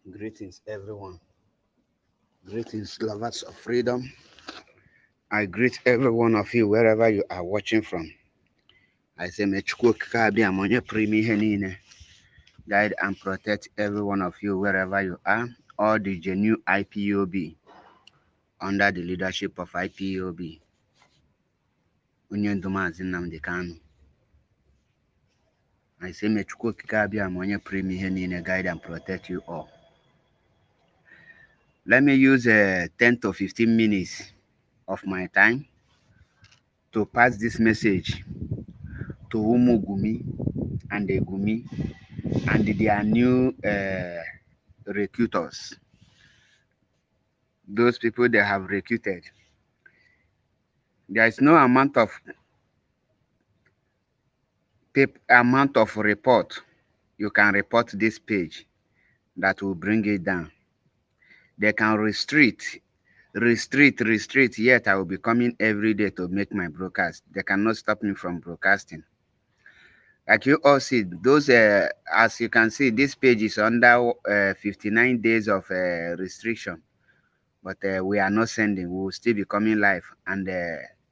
Greetings, everyone. Greetings, lovers of freedom. I greet every one of you wherever you are watching from. I say, may Chukwu okike abịa ma onye pụrụ ime ihe niile guide and protect every one of you wherever you are. All the genuine IPOB under the leadership of IPOB. Onye ndu Maazị Nnamdi Kanu. I say, may Chukwu okike abịa ma onye pụrụ ime ihe niile guide and protect you all. Let me use 10 to 15 minutes of my time to pass this message to Umu Gumi and the Gumi and their new recruiters. Those people they have recruited. There is no amount of report you can report this page that will bring it down. They can restrict, yet I will be coming every day to make my broadcast. They cannot stop me from broadcasting. Like you all see, those as you can see, this page is under 59 days of restriction. But we are not sending. We will still be coming live, and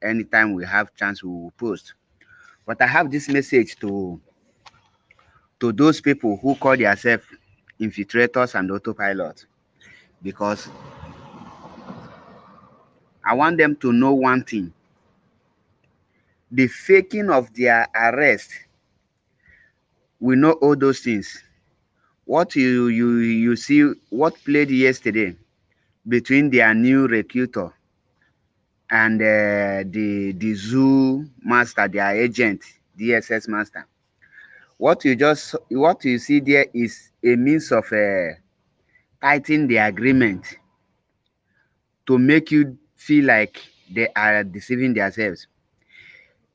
anytime we have chance, we will post. But I have this message to those people who call themselves infiltrators and autopilot, because I want them to know one thing: the faking of their arrest. We know all those things. What you see, what played yesterday between their new recruiter and the zoo master, their agent, DSS master. What you see there is a means of tightening the agreement to make you feel like they are deceiving themselves.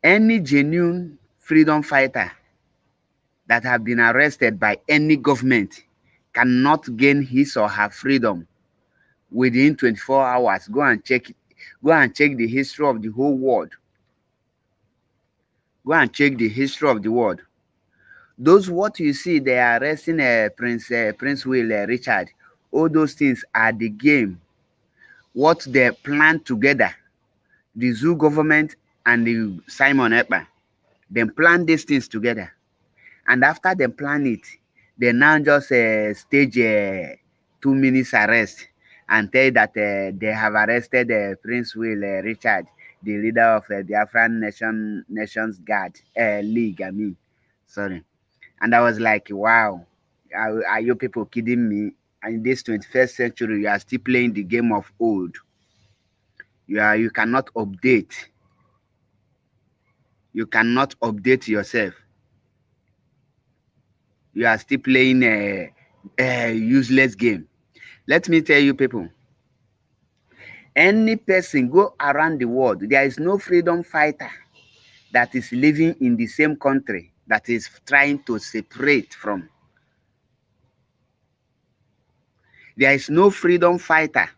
Any genuine freedom fighter that have been arrested by any government cannot gain his or her freedom within 24 hours. Go and check it. Go and check the history of the whole world. Go and check the history of the world. Those what you see, they are arresting Prince Will Richard. All those things are the game. What they plan together, the zoo government and the Simon Ekpa, they plan these things together. And after they plan it, they now just stage 2 minutes arrest and tell that they have arrested Prince Will Richard, the leader of the Biafran Nations Guard League. I mean, sorry. And I was like, wow, are you people kidding me? And in this 21st century, you are still playing the game of old. You cannot update. You cannot update yourself. You are still playing a useless game. Let me tell you people, any person go around the world, there is no freedom fighter that is living in the same country that is trying to separate from. There is no freedom fighter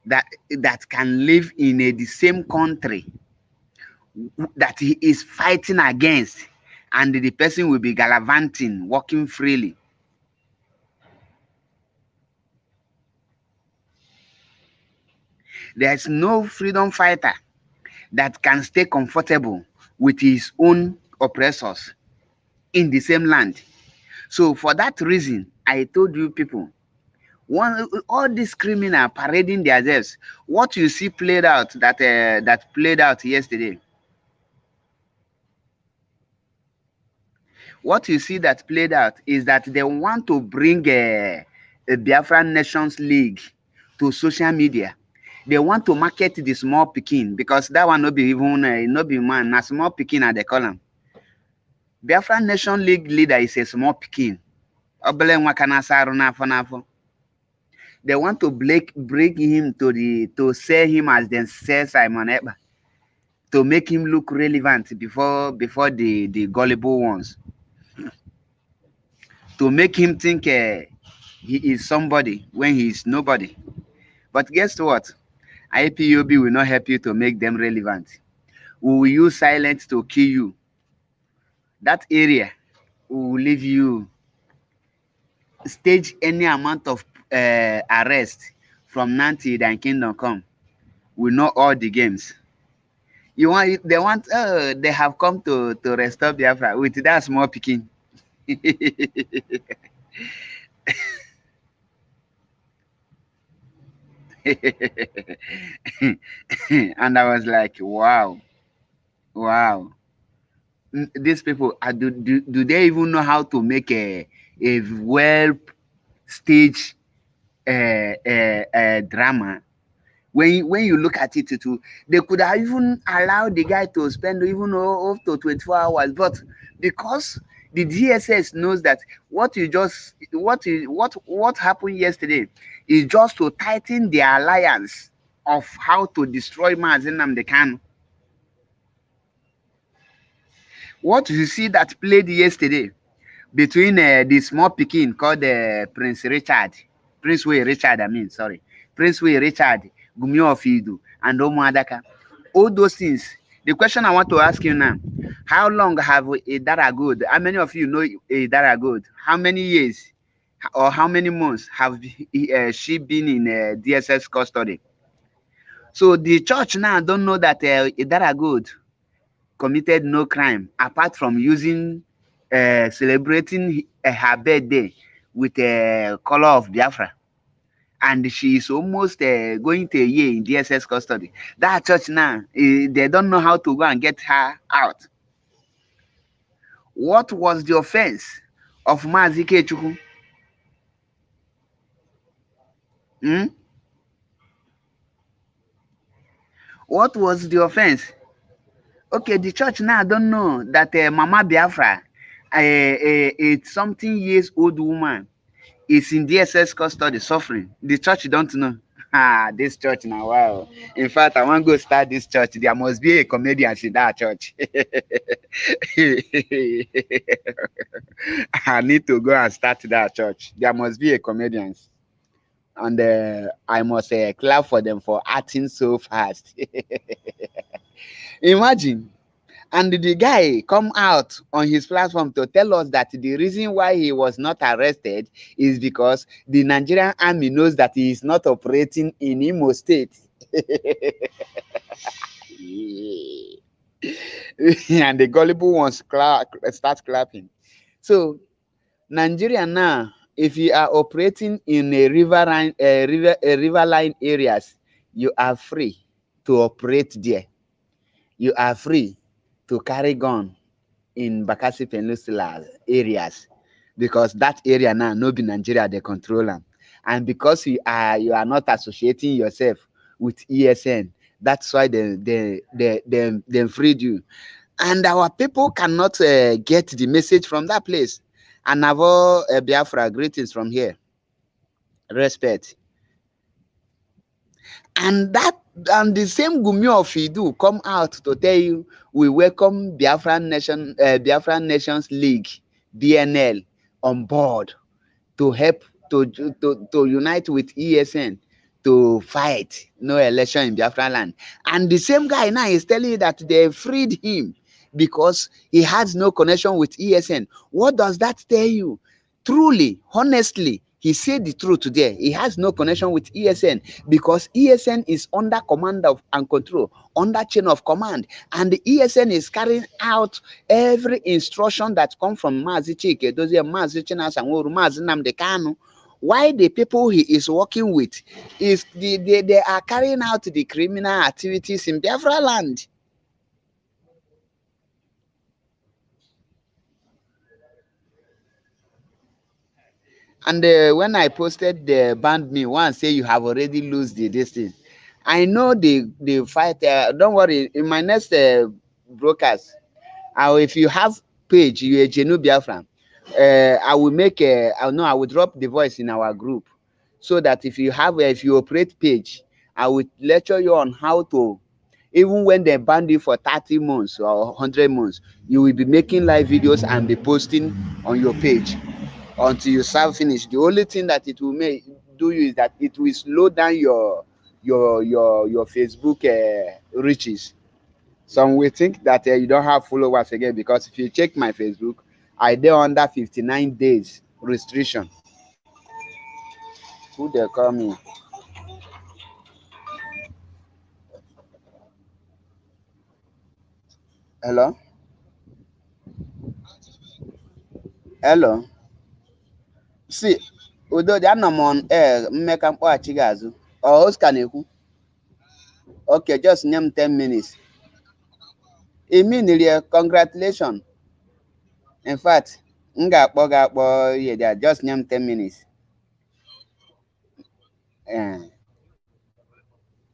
that can live in the same country that he is fighting against, and the person will be gallivanting, walking freely. There is no freedom fighter that can stay comfortable with his own oppressors in the same land. So for that reason, I told you people, all these criminals parading themselves, what you see played out that played out yesterday. What you see that played out is that they want to bring a Biafran Nations League to social media. They want to market the small pikin, because that one no be even no be man, na small pikin at the column. Biafran Nation League leader is a small pikin. They want to break him to sell him as they sell Simon Ekpa, to make him look relevant before the gullible ones, to make him think he is somebody when he is nobody. But guess what? IPOB will not help you to make them relevant. We will use silence to kill you. That area will leave you stage any amount of arrest from now till thy kingdom come. We know all the games. You want they want they have come to restore Biafra with that small picking. And I was like, wow, wow. These people do they even know how to make a well staged drama? When you look at it too, they could have even allowed the guy to spend even up to 24 hours, but because the DSS knows that what happened yesterday is just to tighten the alliance of how to destroy Mazi Nnamdi Kanu. What you see that played yesterday between the small pikin called Prince Way Richard, I mean, sorry, Prince Way Richard, Gumi Ofidu, and Omo Adaka. All those things. The question I want to ask you now, how long have Idara Good? How many of you know Idara Good? How many years or how many months have she been in DSS custody? So the church now don't know that Idara Good committed no crime apart from using celebrating her birthday with a color of Biafra, and she is almost going to a year in DSS custody. That church now, they don't know how to go and get her out. What was the offense of Mazi Ikechukwu? Hmm? What was the offense? Okay, the church now don't know that Mama Biafra, a something years old woman, is in DSS custody suffering. The church don't know. Ah, this church now, wow. In fact, I want to go start this church. There must be a comedian in that church. I need to go and start that church. There must be a comedian. And I must clap for them for acting so fast. Imagine. And the guy come out on his platform to tell us that the reason why he was not arrested is because the Nigerian army knows that he is not operating in Imo State. And the gullible ones start clapping. So Nigeria now, if you are operating in a riverline areas, you are free to operate there. You are free to carry gun in Bakassi Peninsula areas, because that area now no be Nigeria they control them, and because you are not associating yourself with ESN, that's why they freed you, and our people cannot get the message from that place. And Navo Biafra, greetings from here, respect. And the same Gumi of Idu come out to tell you we welcome Biafran Nations League BNL on board to help to unite with ESN to fight no election in Biafran land. And the same guy now is telling you that they freed him because he has no connection with ESN. What does that tell you? Truly, honestly, he said the truth there. He has no connection with ESN because ESN is under command of and control, under chain of command, and the ESN is carrying out every instruction that comes from Mazi Chike Edozie, Mazi Chinasa Nworu, Mazi Nnamdi Kanu. Why the people he is working with is they are carrying out the criminal activities in Biafra land. And when I posted the band me, one say you have already lose this thing. I know the fight. Don't worry. In my next broadcast, if you have page, you a Genu Biafran, I will make a. I know I will drop the voice in our group, so that if you operate page, I will lecture you on how to. Even when they ban you for 30 months or 100 months, you will be making live videos and be posting on your page until you serve finish. The only thing that it will make do you is that it will slow down your Facebook reaches. Some will think that you don't have followers again, because if you check my Facebook, I dey under 59 days restriction. Who they call me? Hello? Hello? See, Udo, I'm on air. Make a chigazu. Or Oscar Neku. Okay, just name 10 minutes. Immediately, congratulations. In fact, yeah, just name 10 minutes.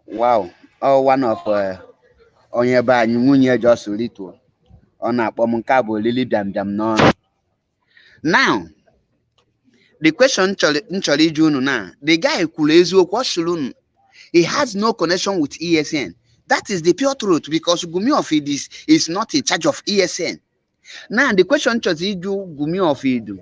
Wow. Oh, one of onye be anyị nwunye just little. Ọ na-akpọ m nke a bụ olili bịam n'ọnụ. Now, the question m chọrọ iju unu na, the guy kwuru eziokwu ọ sịrị unu, he has no connection with ESN. That is the pure truth because Gumi of Idis is not in charge of ESN. Now, the question chọrọ iju Gumi of Idu,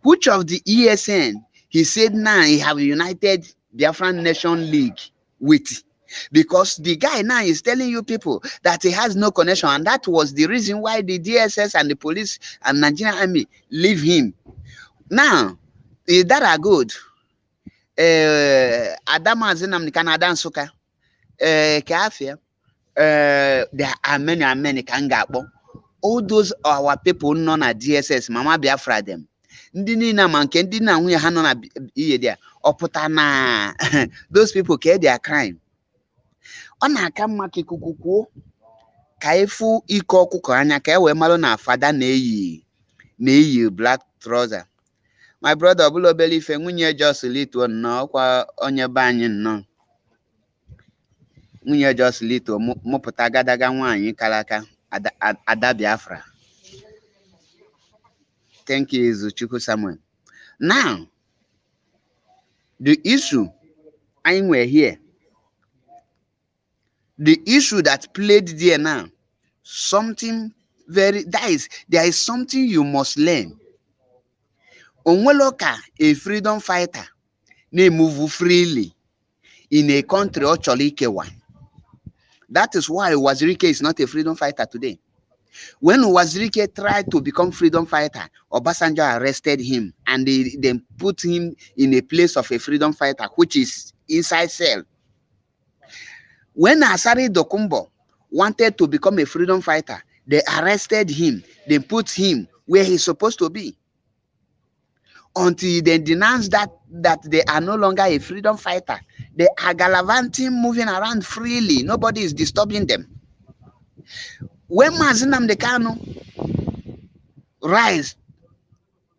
which of the ESN he said now he have united Biafran Nation League with? Because the guy now is telling you people that he has no connection, and that was the reason why the DSS and the police and Nigerian army leave him. Now, is that a good? Adama Zinam Canada Suka, Kafia, there are many Kangabo. All those are our people known as DSS, Mama Biafra them. Ndini manke ndina nwunye ha nọ na iye dia ọpụta na those people care their crime. Ọ na-aka mma ka ikuku kwuo ka efu ike ọkụkọ anya ka e wee malụ na fada na-eyi black trouser. My brother ọbụla obele ife nwunye Joselito nnọọ kwa onye be anyị nnọọ. Nwunye Joselito mụpụta agadaga nwaanyị kalaka Ada Biafra. Thank you, Izuchukwu Samuel. Now, the issue I were here. The issue that played there now, something there is something you must learn. Onweloka, a freedom fighter, ne move freely in a country or Cholikewa. That is why Wazirike is not a freedom fighter today. When Wazirike tried to become freedom fighter, Obasanjo arrested him and they then put him in a place of a freedom fighter, which is inside cell. When Asari Dokumbo wanted to become a freedom fighter, they arrested him. They put him where he's supposed to be. Until they denounced that they are no longer a freedom fighter. They are gallivanting, moving around freely. Nobody is disturbing them. When Mazinam Dekano rise,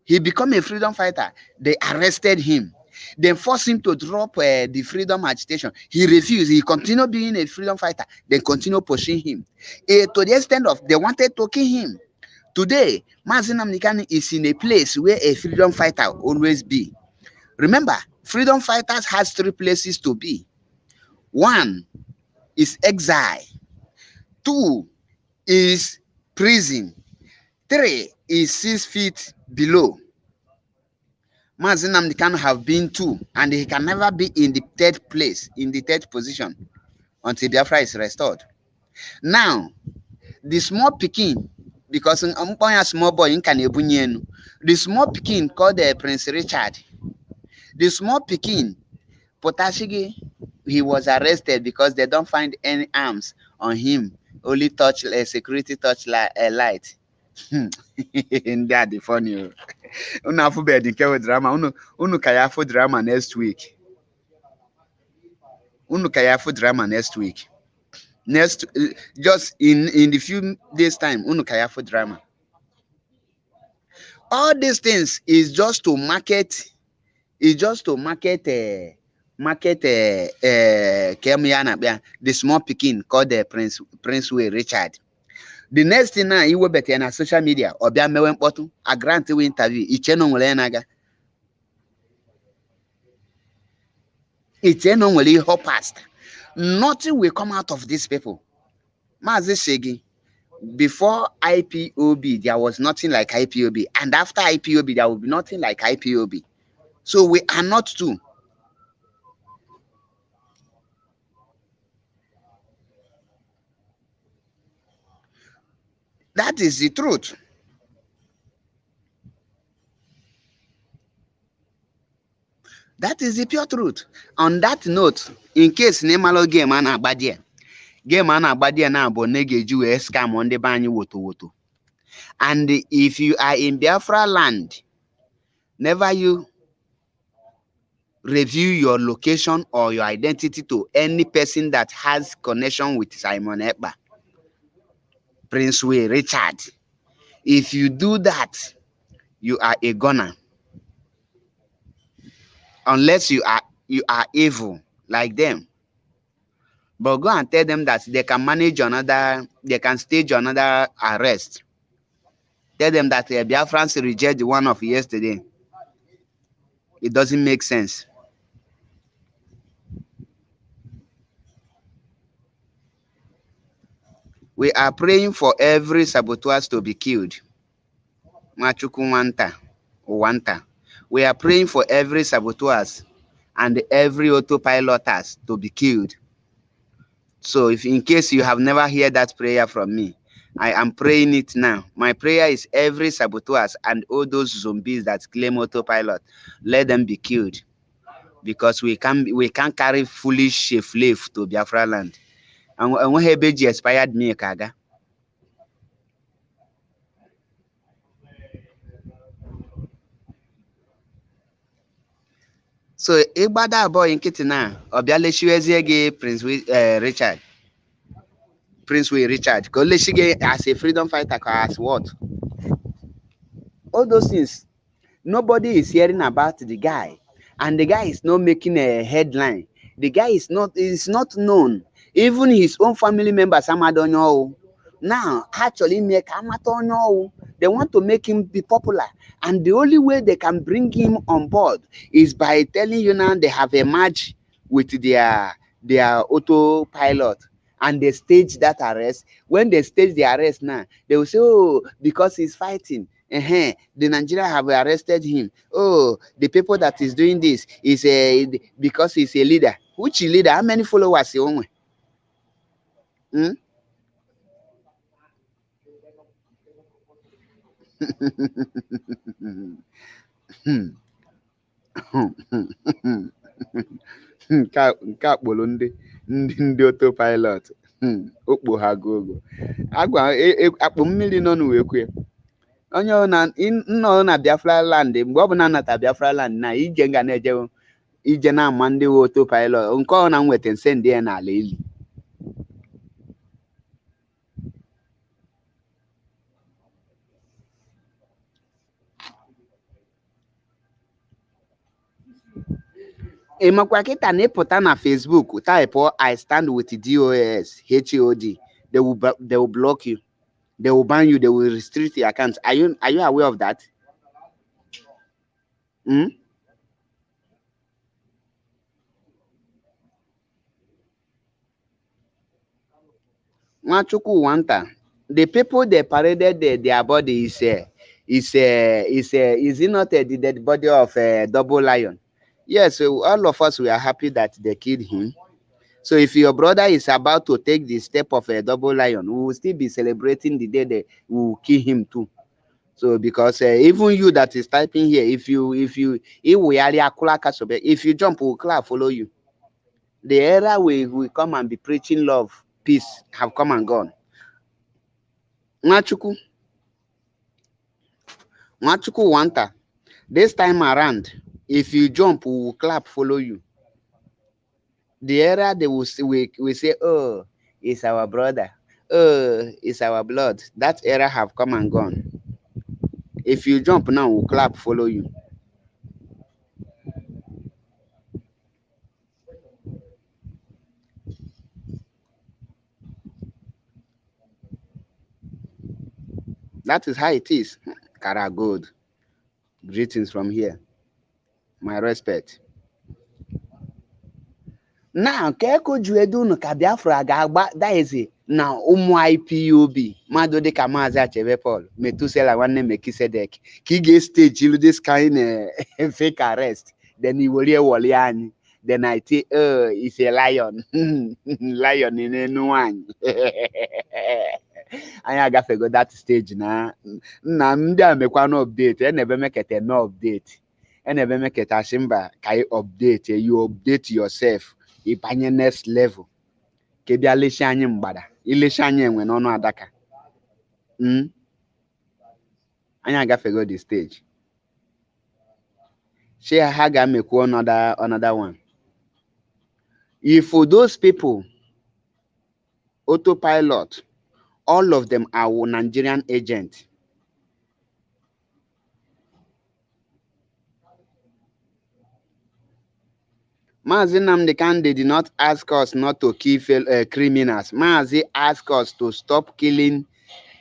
he became a freedom fighter. They arrested him. They forced him to drop the freedom agitation. He refused. He continued being a freedom fighter. They continue pushing him. To the extent of they wanted to kill him. Today, Mazinam Nikani is in a place where a freedom fighter always be. Remember, freedom fighters has 3 places to be. 1 is exile. 2 is prison. 3 is 6 feet below. Mazinam Nikano have been 2, and he can never be in the 3rd place, in the 3rd position, until Biafra is restored. Now, the small Pekin, because I'm a small boy in Kanebunyen, the small Pekin called Prince Richard. The small Pekin, Potashigi, he was arrested because they don't find any arms on him, only security touch light. That the funny. Drama. Unu kayafu drama next week. Next, just in the few days time, Unu kayafu drama. All these things is just to market. The small Pekin called the Prince Way Richard. The next thing now, you will be on social media or be a grant interview. It's normally hot past. Nothing will come out of these people. Mazi Shegi, before IPOB, there was nothing like IPOB. And after IPOB, there will be nothing like IPOB. So we are not two. That is the truth. That is the pure truth. On that note, in case Nemalo game and Abadia, game and Abadia now, but negeju scam on the banyu woto. And if you are in Biafra land, never you review your location or your identity to any person that has connection with Simon Ekpa, Prince Way, Richard. If you do that, you are a gunner. Unless you are evil like them. But go and tell them that they can manage another, they can stage another arrest. Tell them that Biafrans reject the one of yesterday. It doesn't make sense. We are praying for every saboteurs to be killed. Machuku Wanta. We are praying for every saboteurs and every autopiloters to be killed. So if in case you have never heard that prayer from me, I am praying it now. My prayer is every saboteurs and all those zombies that claim autopilot, let them be killed. Because we can't carry foolish slave to Biafra land. And when Hebeji expired me, Kaga. So Igbada boy in Kitina, Obiale Shiweziege Prince Richard. Prince Way Richard. Koleshige as a freedom fighter, as what? All those things. Nobody is hearing about the guy. And the guy is not making a headline. The guy is not known. Even his own family members, I don't know. Now, actually, they want to make him be popular. And the only way they can bring him on board is by telling you now they have a match with their autopilot. And they stage that arrest. When they stage the arrest now, they will say, oh, because he's fighting. The Nigeria have arrested him. Oh, the people that is doing this is because he's a leader. Which leader? How many followers he own? Nke akpọrọ ndị autopilot okpo ha gogo agwa akpụ mmiri nọ n'uwekwe onye nọ na Biafra land mgbe ọ bụla nata Biafra land na ije ga na-eje ije na-ama ndị autopilot nke ọ na nweta nse ndị ya n'ala eli ịmakwa kịta na ịpụta na Facebook type I stand with DOS HOD they will block you, they will ban you, they will restrict your account. Are you aware of that? Nwachukwu Wanta, the people they paraded their body is it not the dead body of a double lion? Yes, so all of us we are happy that they killed him. So if your brother is about to take the step of a double lion, we will still be celebrating the day they will kill him too. So because even you that is typing here, if you jump, we'll clap, follow you. The era we come and be preaching love, peace have come and gone. Nwachukwu Wanta, this time around, if you jump, we will clap, follow you. The era they will we say, oh, it's our brother, oh, it's our blood. That era have come and gone. If you jump now, we'll clap, follow you. That is how it is. Kara good. Greetings from here. My respect. Now, Keko Juedun Kabiafra Gagba, that is it. Now, IPOB, Mado de Kamaza Cheve Paul, Metusela one name Mekisedek, Kige stage, you this kind of fake arrest. Then he will hear Walian. Then I say, oh, it's a lion. Lion in a new one. I got to go that stage now. Now, I'm make one update. I never make it no update. and ebe meketa simba ka update, you update yourself ibanye next level ke bịa leshi anyị mgbada ileshi anyị enwe n'ọnụ adaka. Anyị agafego the stage. She ha ga-emekwu another one. If for those people autopilot, all of them are Nigerian agents. Mazi Nnamdi Kanu did not ask us not to kill criminals. Mazi asked us to stop killing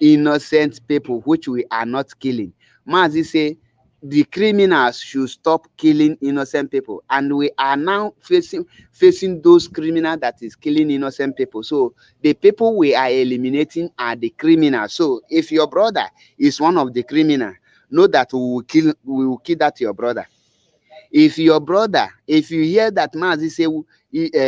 innocent people, which we are not killing. Mazi say the criminals should stop killing innocent people, and we are now facing those criminals that is killing innocent people. So the people we are eliminating are the criminals. So if your brother is one of the criminals, know that we will kill that your brother. If your brother, if you hear that Mazi say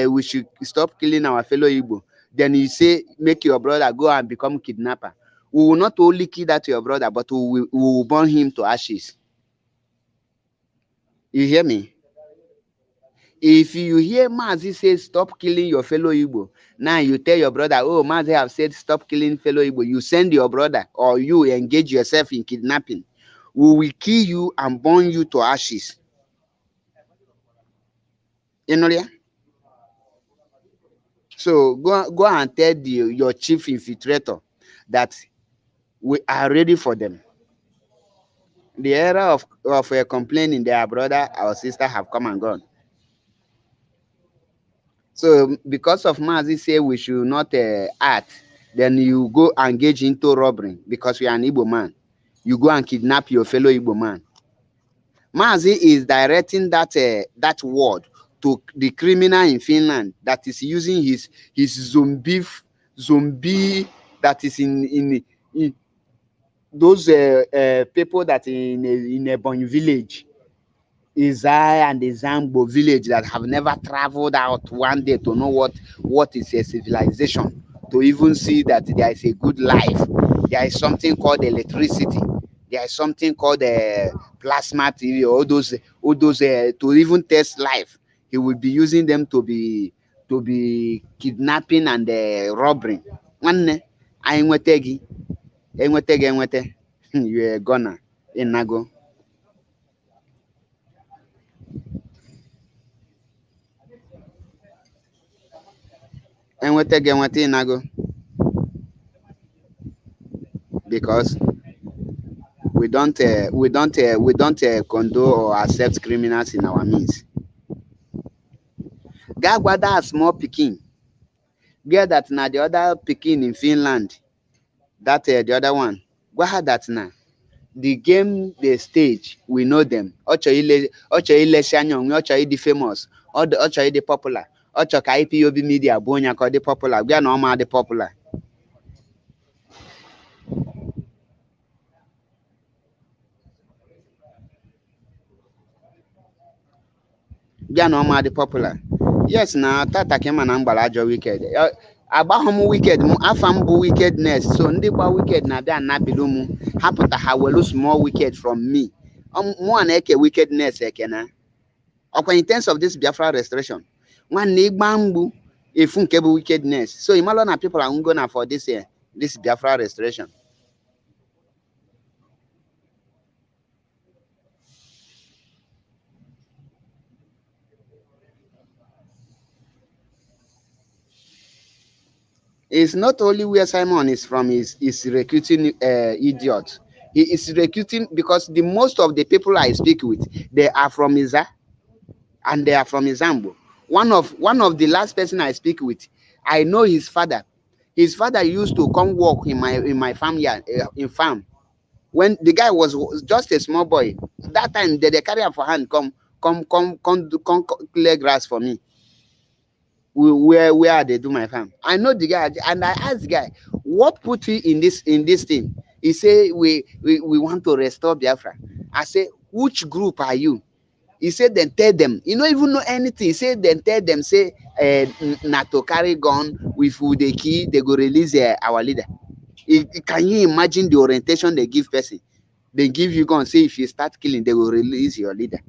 we should stop killing our fellow Igbo, then you say make your brother go and become kidnapper. We will not only kill that your brother, but we will burn him to ashes. You hear me? If you hear Mazi say stop killing your fellow Igbo, now you tell your brother, oh, Mazi have said stop killing fellow Igbo, you send your brother or you engage yourself in kidnapping, we will kill you and burn you to ashes. You know that? So go and tell your chief infiltrator that we are ready for them. The era of complaining their brother or sister have come and gone. So because of Mazi say we should not act, then you go engage into robbery because you are an Igbo man. You go and kidnap your fellow Igbo man. Mazi is directing that word to the criminal in Finland that is using his zombie that is in those people that in a Ebonyi village, Izai and the Zambo village that have never traveled out one day to know what is a civilization, to even see that there is a good life. There is something called electricity. There is something called plasma TV, all those to even test life. He will be using them to be kidnapping and robbery. One, I enwetegi, you are gonna in Nago. Enwetegi in Nago. Because we don't condone or accept criminals in our midst. Gagwada small Peking. Get that now the other Peking in Finland. That the other one. Gwaha that now. The game they stage, we know them. Ocho ile shanyong, ocho the famous, ocho the popular, ocho ka IPOB media bonya called the popular. We are normal the popular. Bịa na ọma dị popular. Yes, na tata ka ịma na mgbara ajọ wicked. Agbahụ m wicked m, afa m bụ wickedness. So ndị gba wicked na-abịa anabilu m, ha pụta ha welu small wicked from me. Mụ na-eke wickedness eke na. Ọkwa in terms of this Biafra restoration, nwanne ịgba mgbu efu nke bụ wickedness. So ịmalụ na people are going for this Biafra restoration. It's not only where Simon is from is recruiting idiots. He is recruiting because the most of the people I speak with, they are from Iza and they are from Izambo. One of the last person I speak with, I know his father. His father used to come work in my farm yard, in farm. When the guy was just a small boy, that time they carry him for hand, come clear grass for me. Where they do my farm. I know the guy, and I asked the guy, what put you in this thing? He said, we want to restore Biafra. I said, which group are you? He said, then tell them. You don't even know anything. He said, then tell them, say, not to carry gun with the key, they go release our leader. Can you imagine the orientation they give person? They give you gun, say if you start killing, they will release your leader.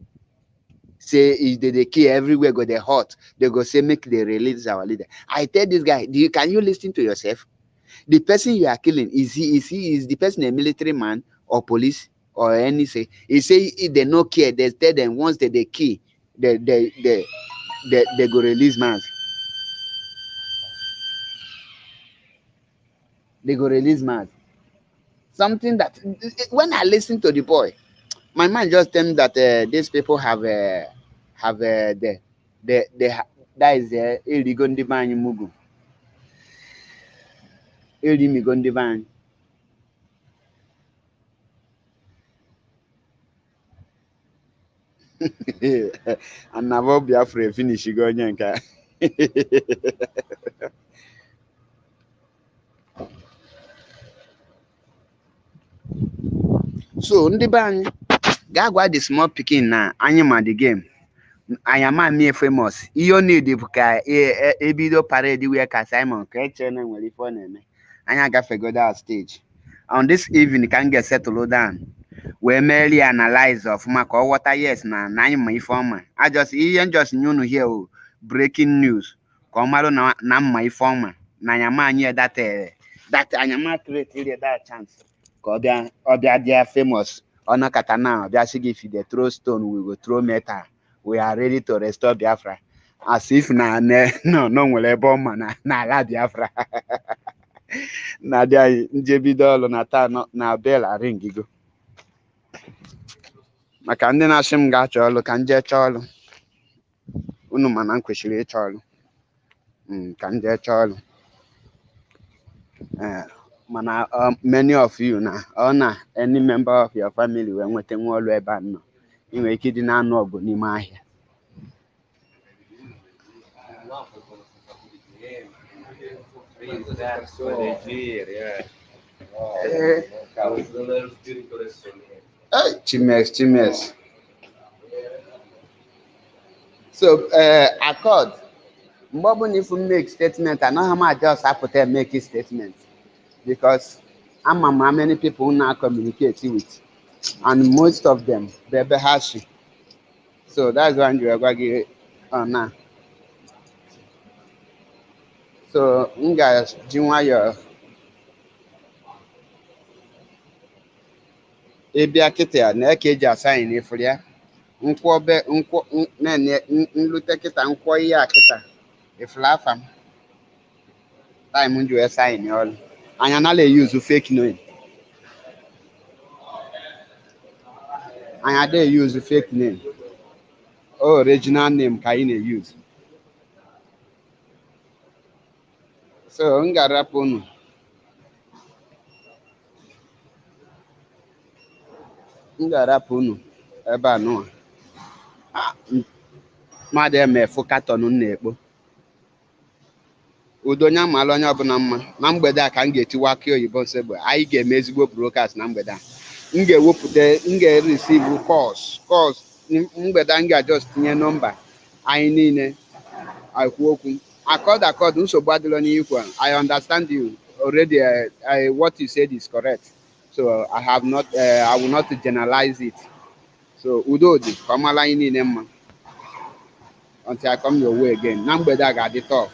say if they kill everywhere go the hot, they go say make they release our leader. I tell this guy, can you listen to yourself? The person you are killing, is the person a military man or police or anything? He say if they no care, they tell them once they kill, they go release man. They go release man. Something that when I listen to the boy, my mind just tell me that these people have that is irigo ndị be anyị mugu, erimigo ndị be anyị. Anabo Biafra finish go onye nke a. So ndị be anyị ga-agwa the small pikin na anyị ma the game. I am a famous. You need the ebido parade where ka Simon Krechen and will phone me. I got figured out stage. On this evening, can get settled down. We merely analyze of Marco water yes na nine my former. I just knew no here breaking news. Komaro na my former. Nayama near that Anyama create that chance. Obia they are famous. Ona katana, if they throw stone, we will throw metal. We are ready to restore Biafra. As if no nwere bomb na ala Biafra. Na dia njebido olu na taa na bell aringigo. Maka ndị na-asị m ga-achọ ọlụ ka nje chọọ ọlụ. Unu mana m kwesịrị ịchọ ọlụ. Ka nje chọọ ọlụ. Mana many of you na any member of your family wee nweta nwa ọlụ ebe a nọ. Ị nwere ike ịdị na-anụ ọgụ n'ime ahịa. Chimes. So accord. Mgbe if you make statement, I know how much just have to make a statement because I'm how many people now communicate with, and most of them baby hashi. So that's why you are going now. So guys, Jinwa ebia kịta na-eke eji asa anyị n'efere ya nkwọbe nlute kịta nkwọ ihe a kịta efere afa m time m ji wee sa anyị n'ọrụ anyị anaghị use fake name anyị adịghị use fake name original name ka anyị na-use so m ga-arapụ unu ebe a nụwa mmadụ emefu katọn na-ekpo udonya maalụ onye ọbụla mma na mgbede a ka m ga-etiwa akị oyibo nsogbu anyị ga-eme ezigbo broadcast na mgbede a m ga-receive calls mgbede a m ga-just tinye nọmba anyị niile akwu okwu accord nsogbu adịrọ n'ikwu I understand you already. What you said is correct. So I will not generalize it. So Udodi, come along in until I come your way again. Number that got it off.